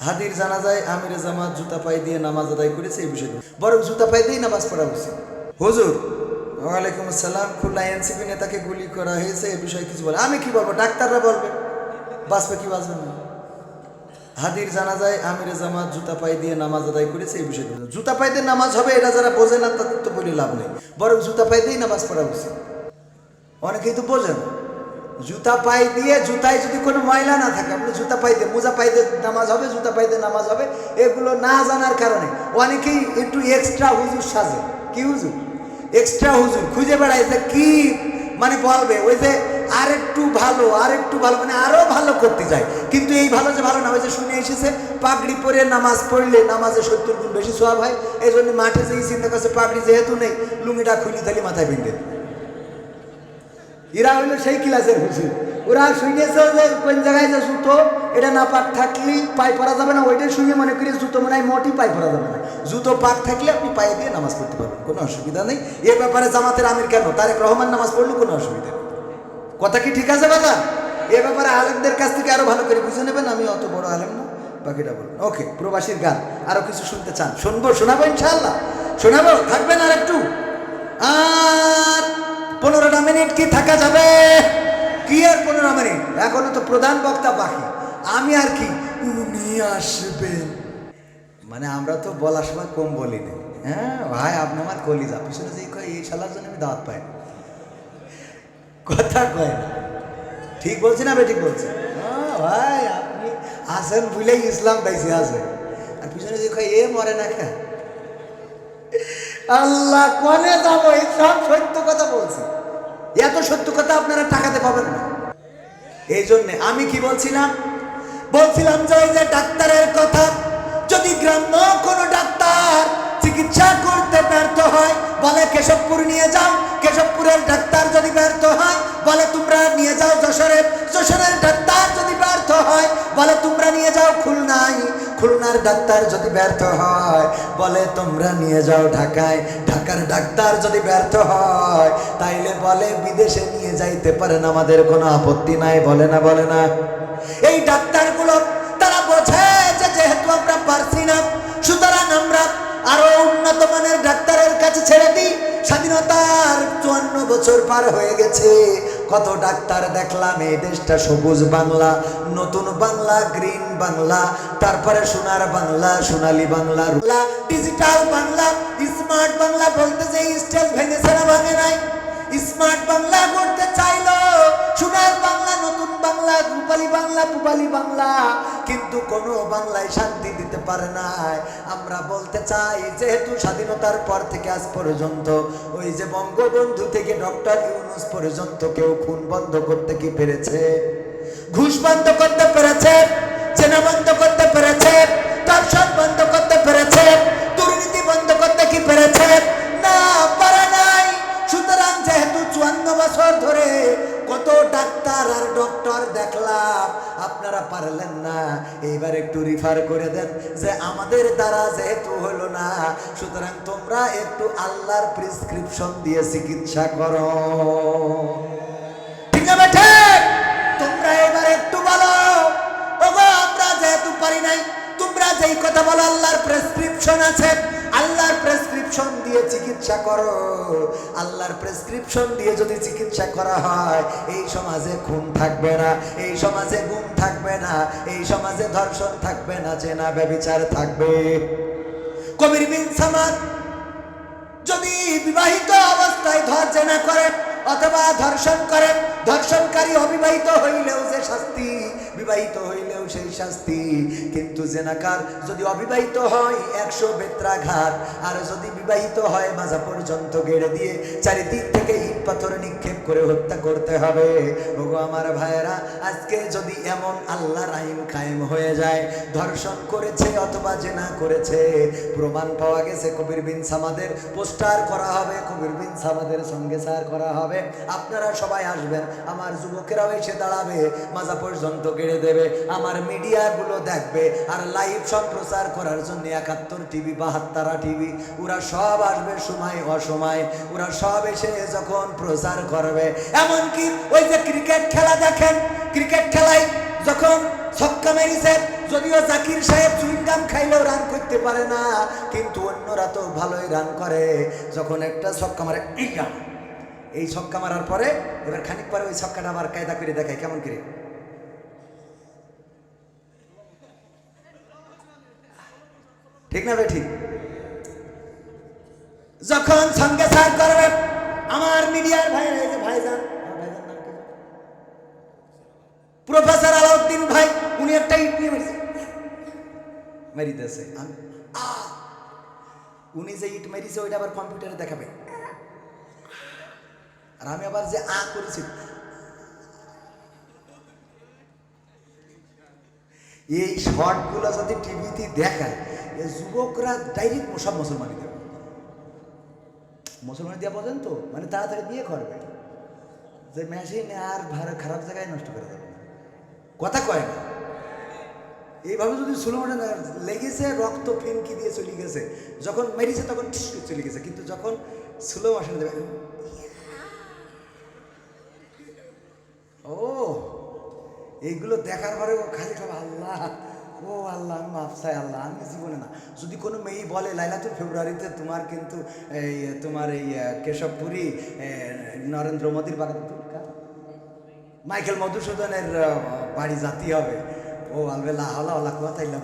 হাদির জানাজায় আমিরে জামাত জুতা পায়ে দিয়ে নামাজ আদায় করেছে এই বিষয়টি, বরং জুতা পায়ে দিয়েই নামাজ পড়া উচিত। হুজুর ওয়ালাইকুম আসসালাম, খুলনা এনসিপি নেতাকে গুলি করা হয়েছে এ বিষয়ে কিছু বলে। আমি কি বলবো, ডাক্তাররা বলবে, বাঁচবে কি বাঁচবে না। হাদির জানাজায় আমিরে জামাত জুতা পায়ে দিয়ে নামাজ আদায় করেছে এই বিষয়টি, জুতা পায়ে দিয়ে নামাজ হবে এটা যারা বোঝে না তাদের তো বলে লাভ নেই, বরং জুতা পায়ে দিয়েই নামাজ পড়া উচিত। অনেকেই তো বোঝেন জুতা পায়ে দিয়ে, জুতায় যদি কোনো ময়লা না থাকে, আপনি জুতা পায়ে দিয়ে, মোজা পায়ে দিয়ে নামাজ হবে, জুতা পায়ে দিয়ে নামাজ হবে, এগুলো না জানার কারণে অনেকেই একটু এক্সট্রা হুজুর সাজে। কি হুজুর? এক্সট্রা হুজুর খুঁজে বেড়ায় যে কি মানে বলবে, ওই যে আরেকটু ভালো মানে আরো ভালো করতে যায়, কিন্তু এই ভালো যে ভালো না, ওই যে শুনে এসেছে পাগড়ি পরে নামাজ পড়লে নামাজে 70 গুণ বেশি সওয়াব হয়, এই জন্য মাঠে যেই চিন্তা করছে পাগড়ি যেহেতু নেই লুঙ্গিটা খুলি তালি মাথায় বেঁধে। এরা হইলো সেই ক্লাসের হুজুর, ওরা শুনেছে যে কোন জায়গায় যে জুতো এটা না পাক থাকলেই পায়ে পরা যাবে না, ওইটাই শুনে মনে করি জুতো মনে হয় মোটেই পায়ে পরা যাবে না, জুতো পাক থাকলে আপনি পায়ে দিয়ে নামাজ পড়তে পারবেন, কোনো অসুবিধা নেই। এ ব্যাপারে জামাতের আমির কেন তারেক রহমান নামাজ পড়লে কোনো অসুবিধা নেই। কথা কি ঠিক আছে বাবা? এ ব্যাপারে আলেমদের কাছ থেকে আরো ভালো করে বুঝে নেবেন, আমি অত বড় আলেম না, বাকিটা বলুন। ওকে, প্রবাসীর গান আরো কিছু শুনতে চান? শোনাবো ইনশাআল্লাহ, শোনাবো, থাকবেন আর একটু, আর 15টা মিনিট কি থাকা যাবে? কি আর 15 মিনিট, এখনো তো প্রধান বক্তা বাকি, আমি আর কি, উনি আসবেন মানে আমরা তো বলার সময় কম বলি না। হ্যাঁ ভাই, আপনি আমার কলিজা, পিছনে যে কয় এই শালার জন্য আমি দাওয়াত পাই, কথা কয় না, ঠিক বলছি না? ঠিক বলছি। হ্যাঁ ভাই, আপনি আসেন ভুলেই ইসলাম পাইছে আছে, আর পিছনে যে কয় এ মরে না খা, আল্লাহ কোনে যাবো, এই সব সত্য কথা বলছি, এত সত্য কথা আপনারা টাকাতে পাবেন না। এই জন্যে আমি কি বলছিলাম যে ওই যে ডাক্তারের কথা, যদি গ্রাম্য কোনো ডাক্তার চিকিৎসা করতে ব্যর্থ হয় বলে কেশবপুর নিয়ে যাও, কেশবপুরের ডাক্তার যদি ব্যর্থ হয় বলে তোমরা নিয়ে যাও যশোরের ডাক্তার যদি ব্যর্থ হয় বলে তোমরা নিয়ে যাও খুলনায়, খুলনার ডাক্তার যদি ব্যর্থ হয় বলে তোমরা নিয়ে যাও ঢাকায়, ঢাকার ডাক্তার যদি ব্যর্থ হয় তাইলে বলে বিদেশে নিয়ে যাইতে পারেন, আমাদের কোনো আপত্তি নাই, বলে না। এই ডাক্তারগুলো তারা বোঝে যে যেহেতু আমরা পারছি না, সুতরাং আমরা আরো উন্নত মানের ডাক্তারের কাছে ছেড়ে দিই। স্বাধীনতার 54 বছর পার হয়ে গেছে, কত ডাক্তার দেখলাম, এই দেশটা সবুজ বাংলা, নতুন বাংলা, গ্রিন বাংলা, তারপরে সোনার বাংলা, সোনালী বাংলা, ডিজিটাল বাংলা, স্মার্ট বাংলা বলতে যে স্টেজ ভেঙেছে না ভাঙে নাই, স্মার্ট বাংলা করতে চাইলো, সোনার বাংলা, নতুন বাংলা, রূপালী বাংলা, পূবালী বাংলা, কিন্তু কোনো বাংলায় শান্তি দিতে পারে নাই। আমরা বলতে চাই যেহেতু স্বাধীনতার পর থেকে আজ পর্যন্ত ওই যে বঙ্গবন্ধু থেকে ডক্টর ইউনূস পর্যন্ত কেউ খুন বন্ধ করতে কি পেরেছে? ঘুষ বন্ধ করতে পেরেছে? জেনা বন্ধ করতে পেরেছে? ধর্ষণ বন্ধ করতে পেরেছে? দুর্নীতি বন্ধ করতে কি পেরেছে? না, পারে নাই। সুতরাং যেহেতু 54 বছর ধরে কত ডাক্তার আর ডক্টর দেখলাম, আপনারা পারলেন না, এইবার একটু রিফার করে দেন যে আমাদের দ্বারা যেহেতু হলো না, সুতরাং তোমরা একটু আল্লাহর প্রেসক্রিপশন দিয়ে চিকিৎসা করো, ঠিক না বেঠে? তোমরা এবার একটু বলো, ওগো আমরা যেহেতু পারি নাই, তোমরা যেই কথা বলো আল্লাহর প্রেসক্রিপশন আছে, আল্লাহর প্রেসক্রিপশন দিয়ে চিকিৎসা করো। আল্লাহর প্রেসক্রিপশন দিয়ে যদি চিকিৎসা করা হয় এই সমাজে খুন থাকবে না, এই সমাজে গুম থাকবে না, এই সমাজে ধর্ষণ থাকবে না, জেনা ব্যভিচার থাকবে। কবির বিন সামাদ যদি বিবাহিত অবস্থায় জেনা করে অথবা ধর্ষণ করে, ধর্ষণকারী অবিবাহিত হইলেও যে শাস্তি, বিবাহিত হইলেও সেই শাস্তি, কিন্তু জেনাকার যদি অবিবাহিত হয় 100 বেত্রাঘাত, আর যদি বিবাহিত হয় মাজা পর্যন্ত গেড়ে দিয়ে চারিদিক থেকে ইট পাথর নিক্ষেপ করে হত্যা করতে হবে। ওগো আমার ভাইয়েরা, আজকে যদি এমন আল্লাহর আইন কায়েম হয়ে যায়, ধর্ষণ করেছে অথবা জেনা করেছে, প্রমাণ পাওয়া গেছে, কবির বিন সামাদের পোস্টার করা হবে, কবির বিন সামাদের সঙ্গে সার করা হবে, আপনারা সবাই আসবেন, আমার যুবকেরাও এসে দাঁড়াবে, মাজা পর্যন্ত গেড়ে দেবে, আমার মিডিয়াগুলো দেখবে, আর লাইভ সম্প্রচার করার জন্য 71 টিভি, 72 টিভি, ওরা সব আসবে, সময় অসময় ওরা সব এসে যখন প্রচার করবে। এমনকি ওই যে ক্রিকেট খেলা দেখেন, ক্রিকেট খেলায় যখন ছক্কা মেরেছে, যদিও জাকির সাহেব চুইংগাম খাইলেও রান করতে পারে না, কিন্তু অন্যরা তো ভালোই রান করে। যখন একটা ছক্কা মারে, এই ছক্কা মারার পরে এবার খানিক পরে ওই ছক্কাটা আবার কায়দা করে দেখায় কেমন করে, ঠিক না ভাই? ঠিক। যখন সঙ্গে সার করবে আমার মিডিয়ার ভাই, এই যে ভাইজান, প্রফেসর আলাউদ্দিন ভাই, উনি একটা ইট নিয়ে মেরিতেছে, উনি যে ইট মেরিছে ওইটা আবার কম্পিউটারে দেখাবে, আর আমি আবার যে করেছি। এই শর্টগুলো যদি টিভিতে দেখায়, যুবকরা ডাইরেক্ট সব মুসলমানি দেবে। মুসলমানি দেওয়া বোঝেন তো, মানে তাড়াতাড়ি বিয়ে করবে, যে মেশিন আর ভালো খারাপ জায়গায় নষ্ট করে দেবে, কথা কয় না। এইভাবে যদি স্লো মোশন লেগেছে, রক্ত ফিনকি দিয়ে চলে গেছে, যখন মেরেছে তখন ঠিক চলে গেছে, কিন্তু যখন স্লো মোশন দেবে, ও এইগুলো দেখার পরে ও খালি সব আল্লাহ, ও আল্লাহ, আমি মাফ চাই আল্লাহ। আমি জীবনে না, যদি কোনো মেয়ে বলে লাইলাতুল ফেব্রুয়ারিতে তোমার কিন্তু এই তোমার এই কেশবপুরী নরেন্দ্র মোদীর বাগান, মাইকেল মধুসূদনের বাড়ি জাতি হবে, ও আলবেলা আল্লাহ আল্লাহ কথা ইল্লাহ,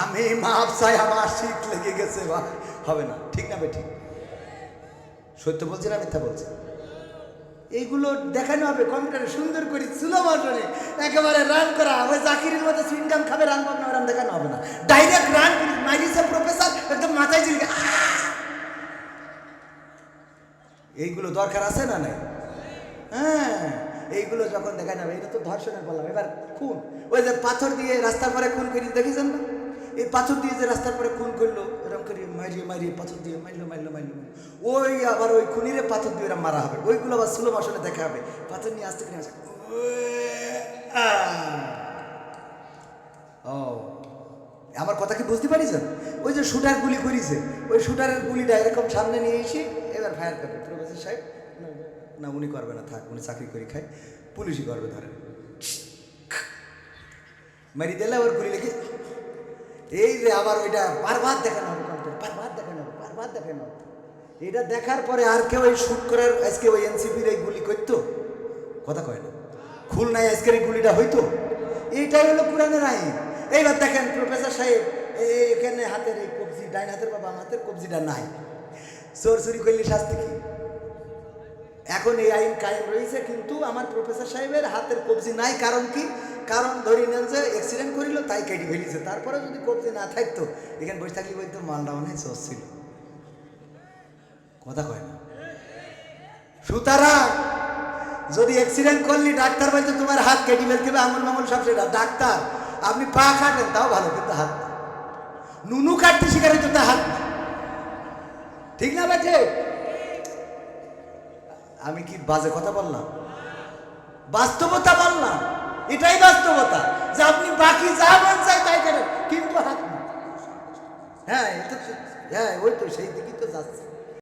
আমি মাফ চাই, আমার শীত লেগে গেছে, হবে না, ঠিক না? ঠিক। সত্য বলছি না মিথ্যা বলছি? এইগুলো দেখানো হবে কম্পিউটারে সুন্দর করে স্লো মোশনে, একেবারে রান করা। ওই জাকিরের মতো সুইংগাম খাবে, রান পাবে না, রান দেখানো হবে না, ডাইরেক্ট রান মাইরিছে প্রফেসর, একদম মাথায় চিনকে। এইগুলো দরকার আছে না নাই? হ্যাঁ, এইগুলো যখন দেখা যাবে, এটা তো ধর্ষণের বললাম। এবার খুন, ওই যে পাথর দিয়ে রাস্তার পরে খুন করি, দেখেছেন না? এই পাথর দিয়ে যে রাস্তার পরে খুন করলো, এরকম করে মারিয়ে মারিয়ে পাথর দিয়ে মারলো, ওই আবার ওই খুনিরে পাথর দিয়ে ওরা মারা হবে, ওইগুলো আবার স্লো মোশনে দেখা হবে, পাথর নিয়ে আসতে করে আসে। ও, আমার কথা কি বুঝতে পারিছেন? ওই যে শুটার গুলি করেছে, ওই শুটারের গুলিটা এরকম সামনে নিয়ে এসে এবার ফায়ার করবে। প্রফেসর সাহেব না, উনি করবে না, থাক, উনি চাকরি করে খায়, পুলিশই করবে, ধরে মারি দিলে ওর গুলি লেগে। এই যে আবার ওইটা বারবার দেখানো হবে, বারবার দেখানো হবে, বারবার দেখানো হবে। এটা দেখার পরে আর কেউ ওই শুট করার, আজকে ওই এনসিপির এই গুলি করতো, কথা কয় না, খুলনায় আজকের এই গুলিটা হইতো। এইটাই হলো কোরআনের আইন। এইবার দেখেন প্রফেসর সাহেব, এখানে হাতের এই কবজি, ডাইন হাতের বা বাম হাতের কবজিটা নাই, চোর চুরি করলে শাস্তি কি? এখন এই আইন কায়েম রয়েছে, কিন্তু আমার প্রফেসর সাহেবের হাতের কবজি নাই। কারণ কি? কারণ ধরি নেন যে অ্যাক্সিডেন্ট করিল, তাই কেটে ফেলিছে। তারপরে যদি কবজি না থাকতো, এখানে বসে থাকলে বলতো মালটা অনেক চোর ছিল, কথা কয় না। সুতরাং যদি অ্যাক্সিডেন্ট করলি, ডাক্তার বলতো তোমার হাত কেটে ফেলতে হবে, আঙুল মাঙুল সব সেটা। ডাক্তার, আপনি পা কাটেন তাও ভালো, কিন্তু হাত না। নুনু কাটতে শিকার হইতো, তা হাত না, ঠিক না বেঠে? আমি কি বাজে কথা বললাম? বাস্তবতা বললাম, এটাই বাস্তবতা, যে আপনি বাকি যা মন চাই তাই করেন, কিন্তু হাত না। হ্যাঁ, এটা হ্যাঁ, ওই তো সেই দিকেই তো যাচ্ছে।